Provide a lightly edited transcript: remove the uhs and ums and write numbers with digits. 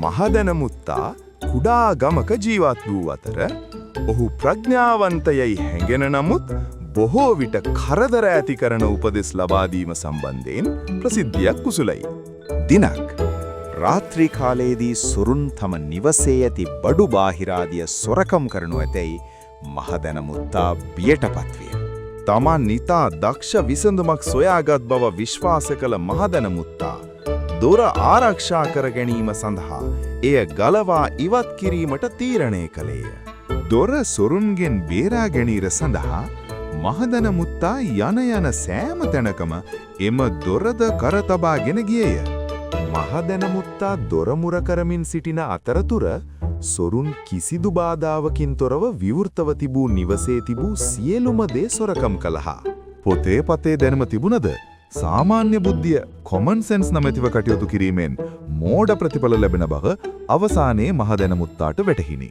මහදැනමුත්තා කුඩා ගමක ජීවත් වූ අතර ඔහු ප්‍රඥාවන්තයයි හැඟෙන නමුත් බොහෝ විට කරදර ඇති කරන උපදෙස් ලබා දීම සම්බන්ධයෙන් ප්‍රසිද්ධියක් කුසලයි. දිනක් රාත්‍රී කාලයේදී සොරුන් තම නිවසේ ඇති බඩු බාහිරාදිය සොරකම් කරනු ඇතැයි මහදැනමුත්තා බියටපත් විය. තමන් නිතා දක්ෂ විසඳුමක් සොයාගත් බව විශ්වාස කළ මහදැනමුත්තා දොර ආරක්ෂා කර ගැනීම සඳහා එය ගලවා ඉවත් කිරීමට තීරණය කළේය. දොර සොරුන්ගෙන් බේරා ගැනීම සඳහා මහදැනමුත්තා යන සෑම තැනකම එම දොරද කරතබාගෙන ගියේය. මහදැනමුත්තා දොරමුර කරමින් සිටින අතරතුර සොරුන් කිසිදු බාධාවකින් තොරව විවෘතව තිබූ නිවසේ තිබූ සියලුම දේ සොරකම් කළහා. පොතේ පතේ දැනුම තිබුණද සාමාන්‍ය බුද්ධිය කොමන් සෙන්ස් නැමැතිව කටයුතු කිරීමෙන් මෝඩ ප්‍රතිඵල ලැබෙන බව අවසානයේ මහදැනමුත්තාට වැටහිණි.